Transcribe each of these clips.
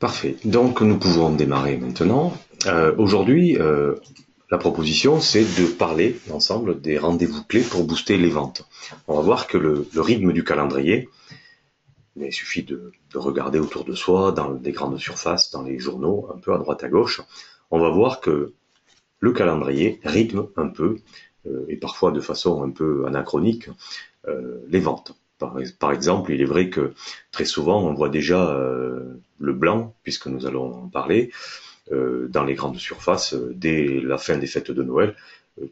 Parfait. Donc nous pouvons démarrer maintenant. Aujourd'hui, la proposition, c'est de parler ensemble des rendez-vous clés pour booster les ventes. On va voir que le rythme du calendrier, mais il suffit de regarder autour de soi, dans des grandes surfaces, dans les journaux, un peu à droite à gauche, on va voir que le calendrier rythme un peu, et parfois de façon un peu anachronique, les ventes. Par exemple, il est vrai que très souvent, on voit déjà le blanc, puisque nous allons en parler, dans les grandes surfaces dès la fin des fêtes de Noël.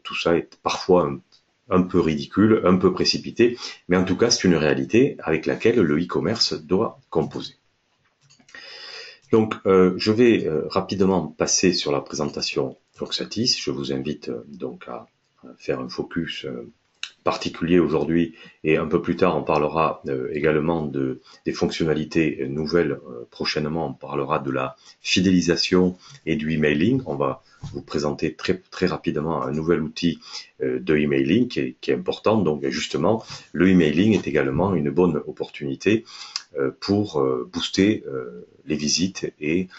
Tout ça est parfois un peu ridicule, un peu précipité, mais en tout cas, c'est une réalité avec laquelle le e-commerce doit composer. Donc, je vais rapidement passer sur la présentation Voxatis. Je vous invite donc à faire un focus particulier aujourd'hui, et un peu plus tard on parlera également des fonctionnalités nouvelles. Prochainement on parlera de la fidélisation et du emailing. On va vous présenter très rapidement un nouvel outil de emailing qui est important. Donc justement, le emailing est également une bonne opportunité pour booster les visites et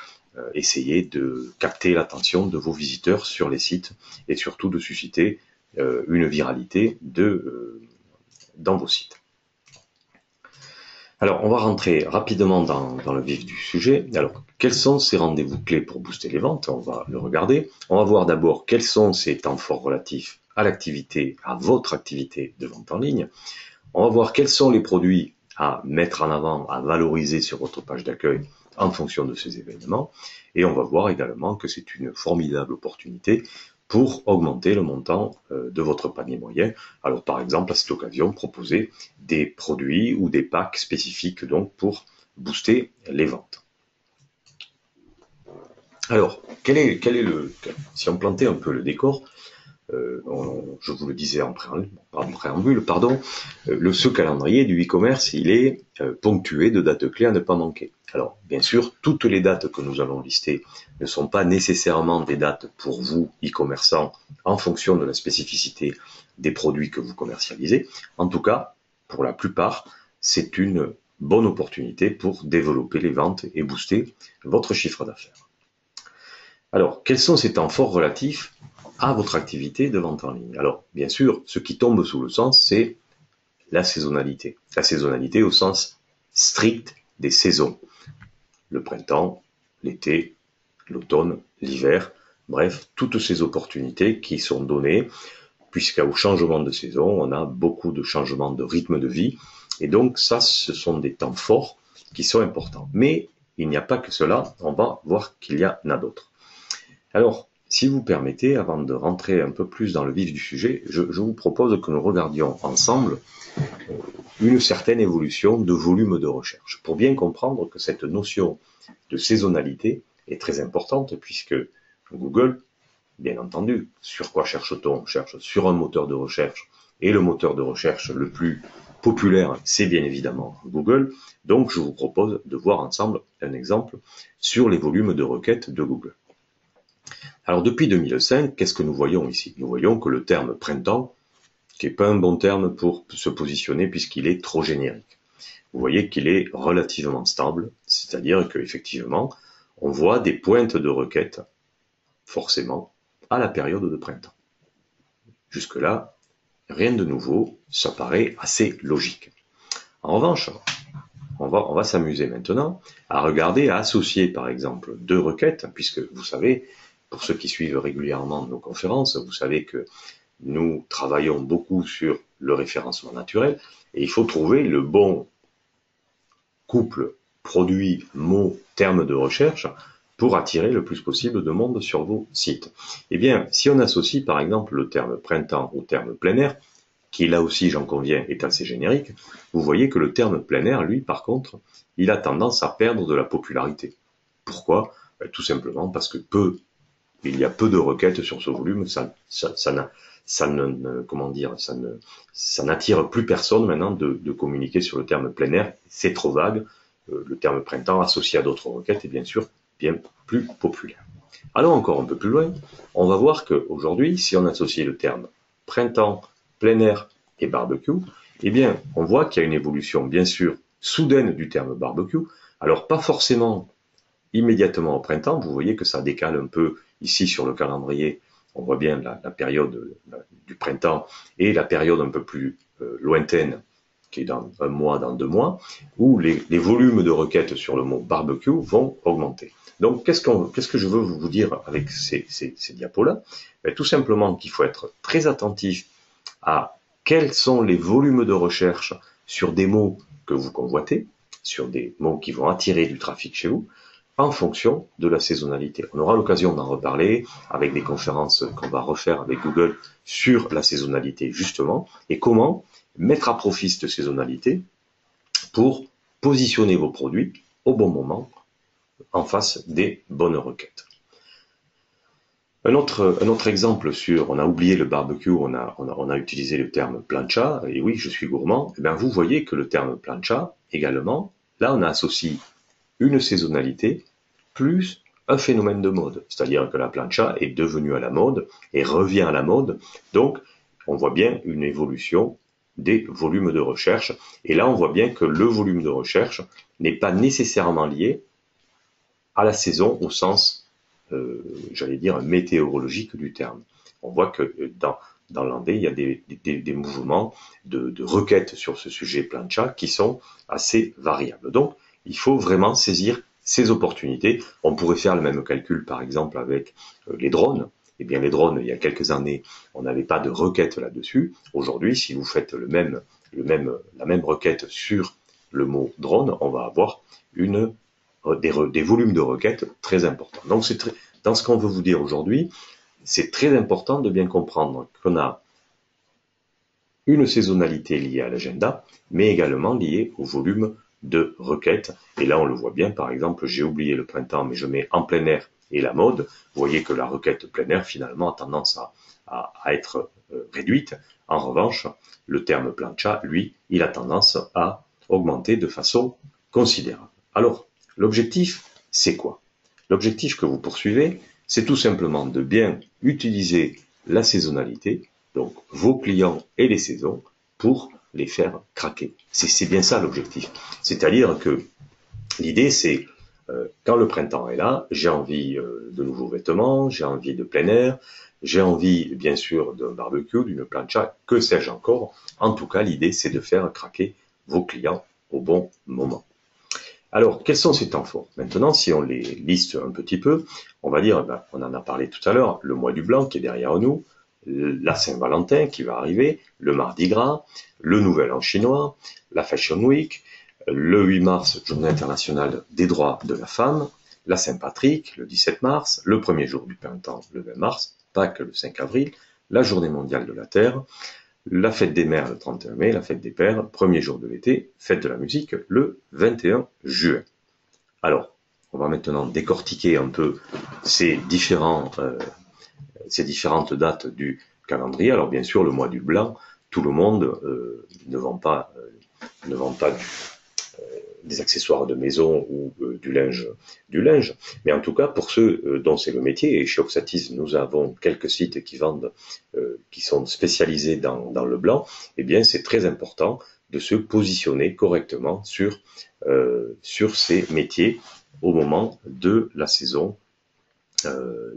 essayer de capter l'attention de vos visiteurs sur les sites, et surtout de susciter une viralité dans vos sites. Alors, on va rentrer rapidement dans le vif du sujet. Alors, quels sont ces rendez-vous clés pour booster les ventes? On va le regarder. On va voir d'abord quels sont ces temps forts relatifs à l'activité, à votre activité de vente en ligne. On va voir quels sont les produits à mettre en avant, à valoriser sur votre page d'accueil en fonction de ces événements. Et on va voir également que c'est une formidable opportunité pour augmenter le montant de votre panier moyen. Alors par exemple, à cette occasion, proposer des produits ou des packs spécifiques donc pour booster les ventes. Alors, si on plantait un peu le décor, je vous le disais en préambule, ce calendrier du e-commerce, il est ponctué de dates clés à ne pas manquer. Alors, bien sûr, toutes les dates que nous allons lister ne sont pas nécessairement des dates pour vous, e-commerçants, en fonction de la spécificité des produits que vous commercialisez. En tout cas, pour la plupart, c'est une bonne opportunité pour développer les ventes et booster votre chiffre d'affaires. Alors, quels sont ces temps forts relatifs à votre activité de vente en ligne? Alors, bien sûr, ce qui tombe sous le sens, c'est la saisonnalité. La saisonnalité au sens strict des saisons. Le printemps, l'été, l'automne, l'hiver, bref, toutes ces opportunités qui sont données, puisqu'au changement de saison, on a beaucoup de changements de rythme de vie, et donc ça, ce sont des temps forts qui sont importants. Mais il n'y a pas que cela, on va voir qu'il y en a d'autres. Alors, si vous permettez, avant de rentrer un peu plus dans le vif du sujet, je vous propose que nous regardions ensemble une certaine évolution de volume de recherche, pour bien comprendre que cette notion de saisonnalité est très importante, puisque Google, bien entendu, sur quoi cherche-t-on? On cherche sur un moteur de recherche, et le moteur de recherche le plus populaire, c'est bien évidemment Google. Donc je vous propose de voir ensemble un exemple sur les volumes de requêtes de Google. Alors depuis 2005, qu'est-ce que nous voyons ici? Nous voyons que le terme printemps, qui n'est pas un bon terme pour se positionner puisqu'il est trop générique. Vous voyez qu'il est relativement stable, c'est-à-dire qu'effectivement, on voit des pointes de requêtes, forcément, à la période de printemps. Jusque-là, rien de nouveau, ça paraît assez logique. En revanche, on va s'amuser maintenant à regarder, à associer par exemple deux requêtes, puisque vous savez, pour ceux qui suivent régulièrement nos conférences, vous savez que nous travaillons beaucoup sur le référencement naturel, et il faut trouver le bon couple produit, mot, terme de recherche pour attirer le plus possible de monde sur vos sites. Eh bien, si on associe par exemple le terme printemps au terme plein air, qui là aussi, j'en conviens, est assez générique, vous voyez que le terme plein air, lui, par contre, il a tendance à perdre de la popularité. Pourquoi? Tout simplement parce que il y a peu de requêtes sur ce volume, ça n'attire plus personne maintenant de communiquer sur le terme plein air, c'est trop vague. Le terme printemps associé à d'autres requêtes est bien sûr bien plus populaire. Allons encore un peu plus loin, on va voir qu'aujourd'hui, si on associe le terme printemps, plein air et barbecue, eh bien, on voit qu'il y a une évolution bien sûr soudaine du terme barbecue, alors pas forcément immédiatement au printemps, vous voyez que ça décale un peu ici sur le calendrier. On voit bien la période du printemps et la période un peu plus lointaine, qui est dans un mois, dans 2 mois, où les volumes de requêtes sur le mot barbecue vont augmenter. Donc, qu'est-ce que je veux vous dire avec ces diapos-là? Tout simplement qu'il faut être très attentif à quels sont les volumes de recherche sur des mots que vous convoitez, sur des mots qui vont attirer du trafic chez vous, en fonction de la saisonnalité. On aura l'occasion d'en reparler avec des conférences qu'on va refaire avec Google sur la saisonnalité justement, et comment mettre à profit cette saisonnalité pour positionner vos produits au bon moment en face des bonnes requêtes. Un autre exemple sur, on a oublié le barbecue, on a utilisé le terme plancha, et oui, je suis gourmand, et bien vous voyez que le terme plancha, également, là on associe une saisonnalité plus un phénomène de mode. C'est-à-dire que la plancha est devenue à la mode et revient à la mode. Donc, on voit bien une évolution des volumes de recherche. Et là, on voit bien que le volume de recherche n'est pas nécessairement lié à la saison au sens, j'allais dire, météorologique du terme. On voit que dans l'Andé, il y a des mouvements de requêtes sur ce sujet plancha qui sont assez variables. Donc, il faut vraiment saisir ces opportunités. On pourrait faire le même calcul, par exemple, avec les drones. Eh bien, les drones, il y a quelques années, on n'avait pas de requête là-dessus. Aujourd'hui, si vous faites la même requête sur le mot drone, on va avoir des volumes de requêtes très importants. Donc, dans ce qu'on veut vous dire aujourd'hui, c'est très important de bien comprendre qu'on a une saisonnalité liée à l'agenda, mais également liée au volume de requêtes. Et là, on le voit bien, par exemple, j'ai oublié le printemps, mais je mets en plein air et la mode. Vous voyez que la requête plein air, finalement, a tendance à être réduite. En revanche, le terme plancha, lui, il a tendance à augmenter de façon considérable. Alors, l'objectif, c'est quoi? L'objectif que vous poursuivez, c'est tout simplement de bien utiliser la saisonnalité, donc vos clients et les saisons, pour les faire craquer. C'est bien ça l'objectif. C'est-à-dire que l'idée, c'est quand le printemps est là, j'ai envie de nouveaux vêtements, j'ai envie de plein air, j'ai envie, bien sûr, d'un barbecue, d'une plancha, que sais-je encore. En tout cas, l'idée, c'est de faire craquer vos clients au bon moment. Alors, quels sont ces temps forts? Maintenant, si on les liste un petit peu, on va dire, on en a parlé tout à l'heure, le mois du blanc qui est derrière nous, la Saint-Valentin qui va arriver, le Mardi Gras, le Nouvel An chinois, la Fashion Week, le 8 mars, Journée internationale des droits de la femme, la Saint-Patrick, le 17 mars, le premier jour du printemps, le 20 mars, Pâques, le 5 avril, la Journée mondiale de la Terre, la fête des mères le 31 mai, la fête des pères, premier jour de l'été, fête de la musique le 21 juin. Alors, on va maintenant décortiquer un peu ces différentes dates du calendrier. Alors bien sûr, le mois du blanc, tout le monde ne vend pas des accessoires de maison ou du linge. Mais en tout cas, pour ceux dont c'est le métier, et chez Oxatis, nous avons quelques sites qui vendent, qui sont spécialisés dans le blanc, eh bien, c'est très important de se positionner correctement sur ces métiers au moment de la saison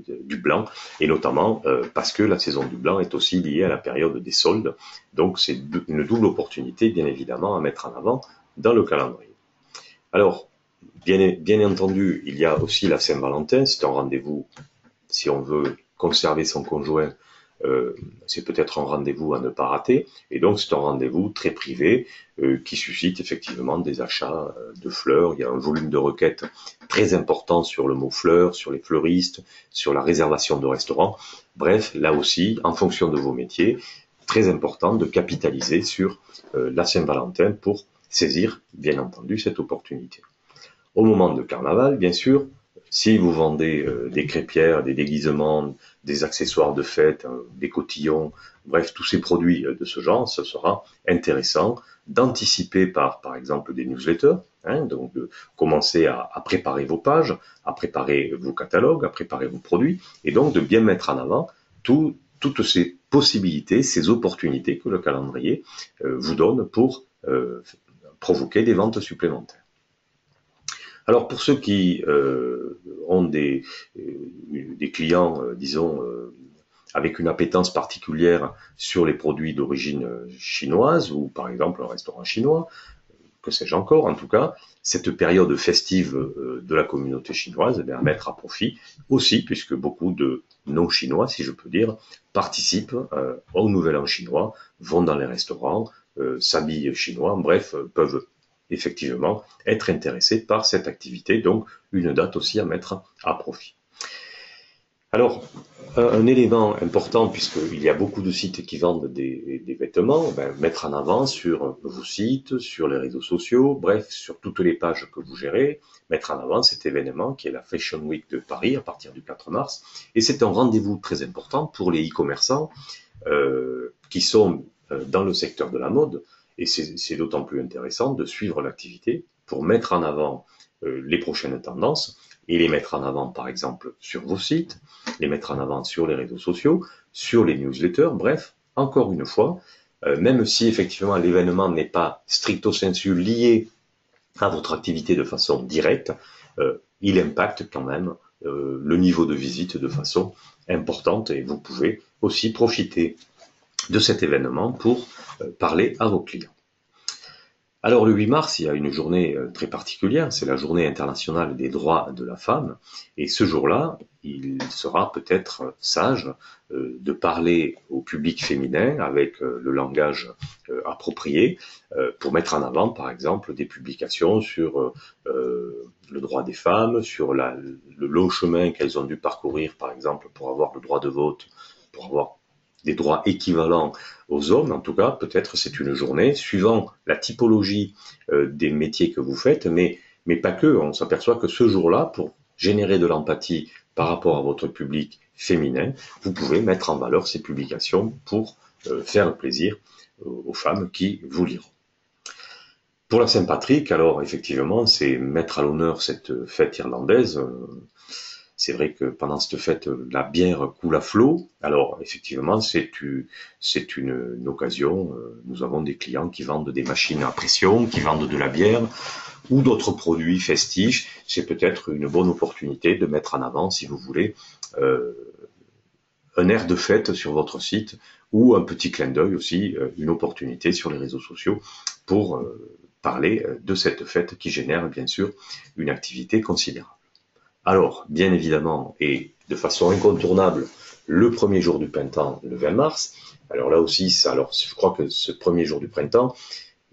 du blanc, et notamment parce que la saison du blanc est aussi liée à la période des soldes. Donc, c'est une double opportunité, bien évidemment, à mettre en avant dans le calendrier. Alors, bien entendu, il y a aussi la Saint-Valentin. C'est un rendez-vous, si on veut conserver son conjoint, c'est peut-être un rendez-vous à ne pas rater. Et donc, c'est un rendez-vous très privé qui suscite effectivement des achats de fleurs. Il y a un volume de requêtes très important sur le mot fleurs, sur les fleuristes, sur la réservation de restaurants. Bref, là aussi, en fonction de vos métiers, très important de capitaliser sur la Saint-Valentin pour saisir, bien entendu, cette opportunité. Au moment de carnaval, bien sûr, si vous vendez des crêpières, des déguisements, des accessoires de fête, des cotillons, bref, tous ces produits de ce genre, ce sera intéressant d'anticiper par exemple, des newsletters, donc de commencer à préparer vos pages, à préparer vos catalogues, à préparer vos produits, et donc de bien mettre en avant toutes ces possibilités, ces opportunités que le calendrier vous donne pour provoquer des ventes supplémentaires. Alors pour ceux qui ont des clients, disons, avec une appétence particulière sur les produits d'origine chinoise, ou par exemple un restaurant chinois, que sais-je encore, en tout cas, cette période festive de la communauté chinoise, à mettre à profit aussi, puisque beaucoup de non-chinois, si je peux dire, participent au Nouvel An chinois, vont dans les restaurants, s'habillent chinois, bref, peuvent effectivement être intéressés par cette activité, donc une date aussi à mettre à profit. Alors, un élément important, puisqu'il y a beaucoup de sites qui vendent des vêtements, mettre en avant sur vos sites, sur les réseaux sociaux, bref, sur toutes les pages que vous gérez, mettre en avant cet événement qui est la Fashion Week de Paris à partir du 4 mars. Et c'est un rendez-vous très important pour les e-commerçants qui sont dans le secteur de la mode. Et c'est d'autant plus intéressant de suivre l'activité pour mettre en avant les prochaines tendances et les mettre en avant, par exemple, sur vos sites, les mettre en avant sur les réseaux sociaux, sur les newsletters, bref, encore une fois, même si effectivement l'événement n'est pas stricto sensu lié à votre activité de façon directe, il impacte quand même le niveau de visite de façon importante et vous pouvez aussi profiter de cet événement pour parler à vos clients. Alors le 8 mars, il y a une journée très particulière, c'est la journée internationale des droits de la femme, et ce jour-là, il sera peut-être sage de parler au public féminin avec le langage approprié pour mettre en avant, par exemple, des publications sur le droit des femmes, sur le long chemin qu'elles ont dû parcourir, par exemple, pour avoir le droit de vote, pour avoir des droits équivalents aux hommes, en tout cas, peut-être c'est une journée, suivant la typologie des métiers que vous faites, mais pas que, on s'aperçoit que ce jour-là, pour générer de l'empathie par rapport à votre public féminin, vous pouvez mettre en valeur ces publications pour faire plaisir aux femmes qui vous liront. Pour la Saint-Patrick, alors effectivement, c'est mettre à l'honneur cette fête irlandaise. C'est vrai que pendant cette fête, la bière coule à flot. Alors, effectivement, c'est une occasion. Nous avons des clients qui vendent des machines à pression, qui vendent de la bière ou d'autres produits festifs. C'est peut-être une bonne opportunité de mettre en avant, si vous voulez, un air de fête sur votre site ou un petit clin d'œil aussi, une opportunité sur les réseaux sociaux pour parler de cette fête qui génère, bien sûr, une activité considérable. Alors, bien évidemment, et de façon incontournable, le premier jour du printemps, le 20 mars. Alors là aussi, je crois que ce premier jour du printemps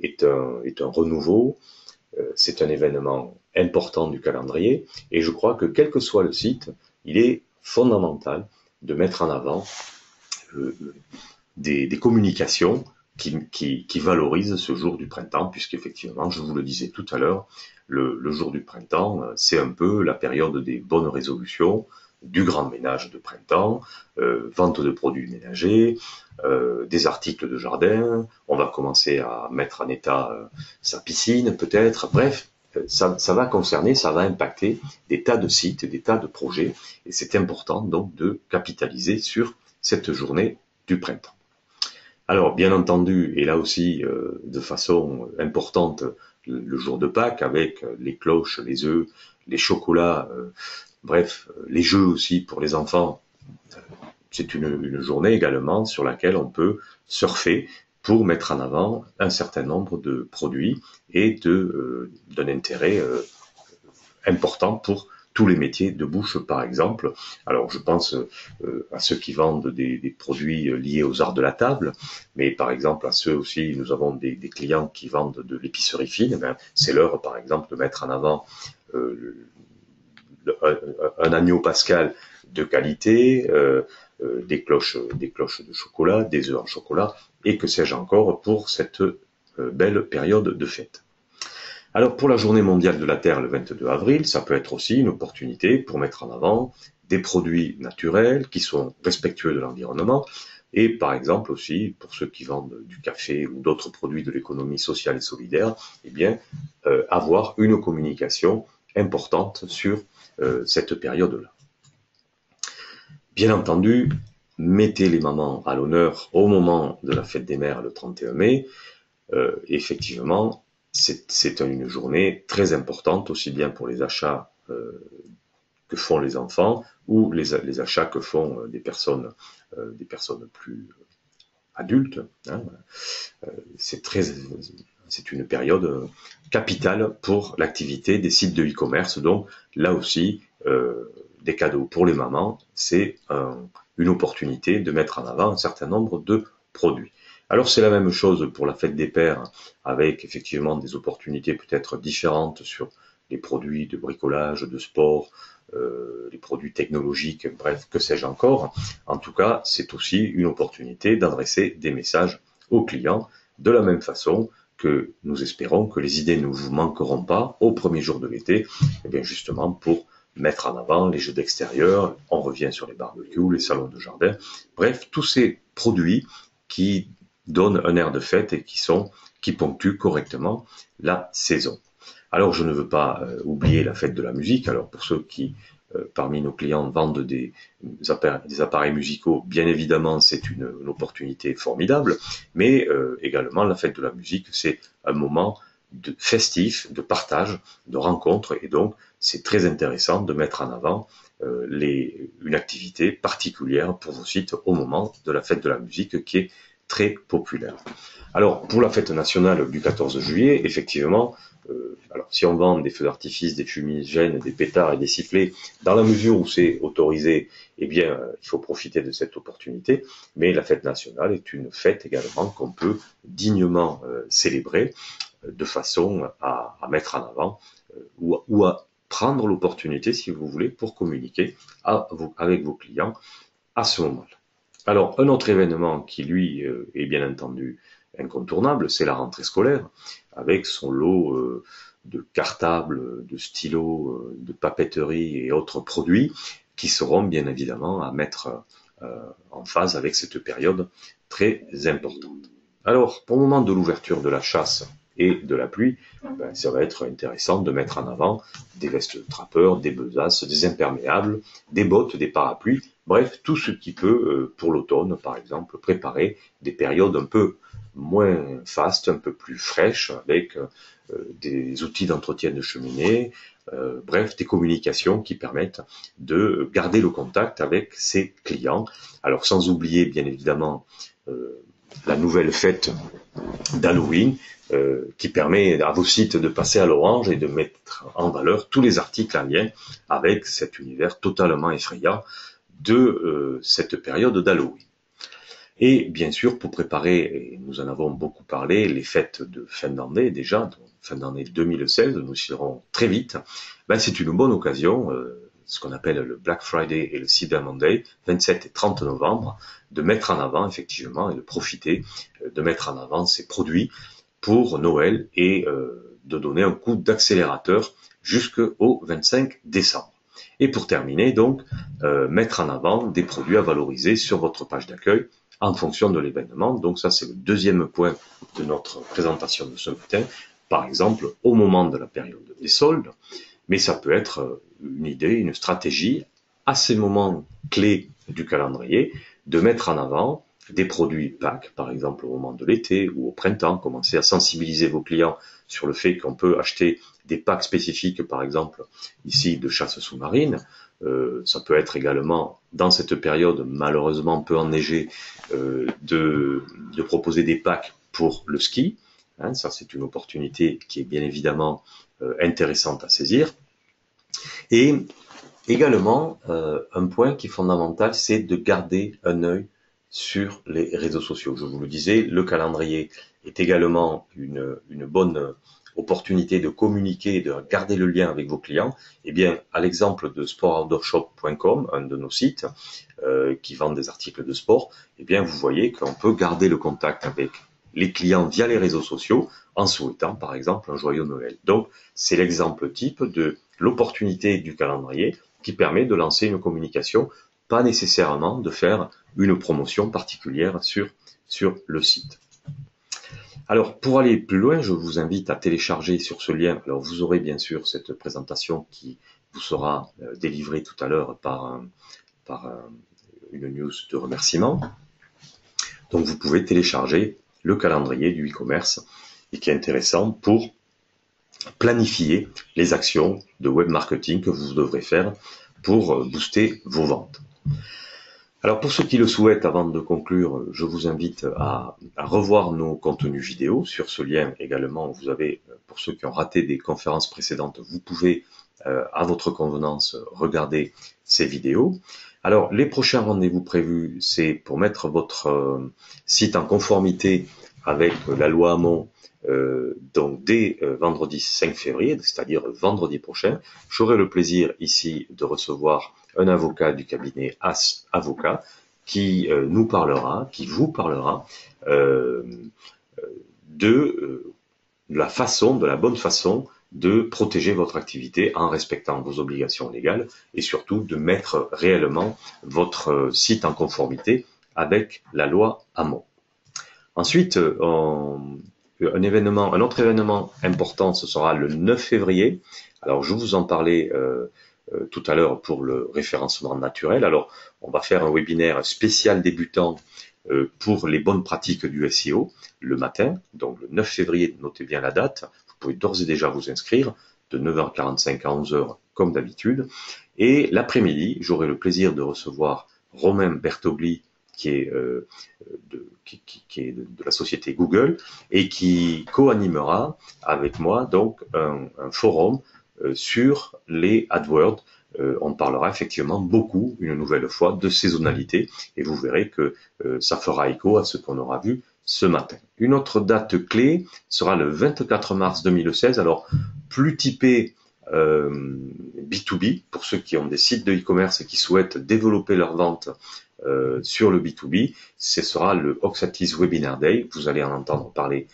est un renouveau, c'est un événement important du calendrier, et je crois que quel que soit le site, il est fondamental de mettre en avant des communications qui valorisent ce jour du printemps, puisqu'effectivement, je vous le disais tout à l'heure, le jour du printemps, c'est un peu la période des bonnes résolutions, du grand ménage de printemps, vente de produits ménagers, des articles de jardin, on va commencer à mettre en état sa piscine peut-être, bref, ça va concerner, ça va impacter des tas de sites, des tas de projets, et c'est important donc de capitaliser sur cette journée du printemps. Alors, bien entendu, et là aussi, de façon importante, le jour de Pâques, avec les cloches, les œufs, les chocolats, bref, les jeux aussi pour les enfants. C'est une journée également sur laquelle on peut surfer pour mettre en avant un certain nombre de produits et d'un intérêt important pour tous les métiers de bouche, par exemple. Alors, je pense à ceux qui vendent des produits liés aux arts de la table, mais par exemple à ceux aussi, nous avons des clients qui vendent de l'épicerie fine. C'est l'heure, par exemple, de mettre en avant un agneau pascal de qualité, des cloches de chocolat, des œufs en chocolat, et que sais-je encore pour cette belle période de fête. Alors pour la journée mondiale de la Terre le 22 avril, ça peut être aussi une opportunité pour mettre en avant des produits naturels qui sont respectueux de l'environnement et par exemple aussi pour ceux qui vendent du café ou d'autres produits de l'économie sociale et solidaire, eh bien avoir une communication importante sur cette période-là. Bien entendu, mettez les mamans à l'honneur au moment de la fête des mères le 31 mai. Effectivement, c'est une journée très importante, aussi bien pour les achats que font les enfants ou les achats que font des personnes plus adultes. Hein. C'est une période capitale pour l'activité des sites de e-commerce. Donc là aussi, des cadeaux pour les mamans, c'est une opportunité de mettre en avant un certain nombre de produits. Alors c'est la même chose pour la fête des pères, avec effectivement des opportunités peut-être différentes sur les produits de bricolage, de sport, les produits technologiques, bref, que sais-je encore. En tout cas, c'est aussi une opportunité d'adresser des messages aux clients de la même façon que nous espérons que les idées ne vous manqueront pas au premier jour de l'été, et bien justement pour mettre en avant les jeux d'extérieur, on revient sur les barbecues, les salons de jardin, bref, tous ces produits qui donnent un air de fête et qui ponctuent correctement la saison. Alors je ne veux pas oublier la fête de la musique, alors pour ceux qui parmi nos clients vendent des appareils musicaux, bien évidemment c'est une opportunité formidable, mais également la fête de la musique, c'est un moment festif, de partage, de rencontre, et donc c'est très intéressant de mettre en avant une activité particulière pour vos sites au moment de la fête de la musique qui est très populaire. Alors pour la fête nationale du 14 juillet, effectivement, alors si on vend des feux d'artifice, des fumigènes, des pétards et des sifflets, dans la mesure où c'est autorisé, eh bien il faut profiter de cette opportunité, mais la fête nationale est une fête également qu'on peut dignement célébrer de façon à mettre en avant ou à prendre l'opportunité, si vous voulez, pour communiquer avec vos clients à ce moment-là. Alors, un autre événement qui, lui, est bien entendu incontournable, c'est la rentrée scolaire, avec son lot de cartables, de stylos, de papeterie et autres produits qui seront bien évidemment à mettre en phase avec cette période très importante. Alors, au moment de l'ouverture de la chasse et de la pluie, ça va être intéressant de mettre en avant des vestes de trappeurs, des besaces, des imperméables, des bottes, des parapluies, bref, tout ce qui peut, pour l'automne par exemple, préparer des périodes un peu moins fastes, un peu plus fraîches, avec des outils d'entretien de cheminée, bref, des communications qui permettent de garder le contact avec ses clients. Alors sans oublier bien évidemment la nouvelle fête d'Halloween, qui permet à vos sites de passer à l'orange et de mettre en valeur tous les articles en lien avec cet univers totalement effrayant de cette période d'Halloween. Et bien sûr, pour préparer, et nous en avons beaucoup parlé, les fêtes de fin d'année déjà, fin d'année 2016, nous y serons très vite, c'est une bonne occasion, ce qu'on appelle le Black Friday et le Cyber Monday, 27 et 30 novembre, de mettre en avant effectivement et de profiter de mettre en avant ces produits pour Noël et de donner un coup d'accélérateur jusqu'au 25 décembre. Et pour terminer, donc, mettre en avant des produits à valoriser sur votre page d'accueil en fonction de l'événement. Donc ça, c'est le deuxième point de notre présentation de ce matin. Par exemple, au moment de la période des soldes, mais ça peut être une idée, une stratégie à ces moments clés du calendrier de mettre en avant des produits Pâques, par exemple au moment de l'été ou au printemps, commencer à sensibiliser vos clients sur le fait qu'on peut acheter des packs spécifiques, par exemple ici de chasse sous-marine. Ça peut être également, dans cette période malheureusement peu enneigée, de proposer des packs pour le ski. Hein, ça c'est une opportunité qui est bien évidemment intéressante à saisir. Et également, un point qui est fondamental, c'est de garder un œil sur les réseaux sociaux. Je vous le disais, le calendrier est également une bonne opportunité de communiquer et de garder le lien avec vos clients. Eh bien, à l'exemple de sportoutdoorshop.com, un de nos sites qui vend des articles de sport, eh bien, vous voyez qu'on peut garder le contact avec les clients via les réseaux sociaux en souhaitant, par exemple, un joyeux Noël. Donc, c'est l'exemple type de l'opportunité du calendrier qui permet de lancer une communication, pas nécessairement de faire une promotion particulière sur le site. Alors, pour aller plus loin, je vous invite à télécharger sur ce lien. Alors, vous aurez bien sûr cette présentation qui vous sera délivrée tout à l'heure par une news de remerciement. Donc, vous pouvez télécharger le calendrier du e-commerce et qui est intéressant pour planifier les actions de web marketing que vous devrez faire pour booster vos ventes. Alors pour ceux qui le souhaitent, avant de conclure, je vous invite à revoir nos contenus vidéo. Sur ce lien également, vous avez, pour ceux qui ont raté des conférences précédentes, vous pouvez à votre convenance regarder ces vidéos. Alors les prochains rendez-vous prévus, c'est pour mettre votre site en conformité avec la loi Hamon, donc dès vendredi 5 février, c'est-à-dire vendredi prochain. J'aurai le plaisir ici de recevoir un avocat du cabinet As Avocat qui nous parlera, qui vous parlera de la bonne façon de protéger votre activité en respectant vos obligations légales et surtout de mettre réellement votre site en conformité avec la loi Hamon. Ensuite, un autre événement important, ce sera le 9 février. Alors, je vous en parlais tout à l'heure pour le référencement naturel. Alors, on va faire un webinaire spécial débutant pour les bonnes pratiques du SEO le matin, donc le 9 février, notez bien la date. Vous pouvez d'ores et déjà vous inscrire de 9h45 à 11h comme d'habitude. Et l'après-midi, j'aurai le plaisir de recevoir Romain Bertogli, qui est de la société Google et qui co-animera avec moi donc un forum sur les AdWords. On parlera effectivement beaucoup, une nouvelle fois, de saisonnalité et vous verrez que ça fera écho à ce qu'on aura vu ce matin. Une autre date clé sera le 24 mars 2016. Alors, plus typé B2B, pour ceux qui ont des sites de e-commerce et qui souhaitent développer leur vente sur le B2B, ce sera le Oxatis Webinar Day. Vous allez en entendre parler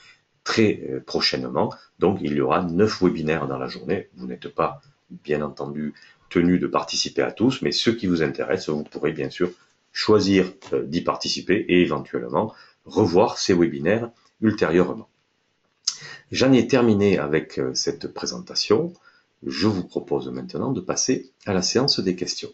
très prochainement. Donc, il y aura 9 webinaires dans la journée. Vous n'êtes pas, bien entendu, tenu de participer à tous, mais ceux qui vous intéressent, vous pourrez bien sûr choisir d'y participer et éventuellement revoir ces webinaires ultérieurement. J'en ai terminé avec cette présentation. Je vous propose maintenant de passer à la séance des questions.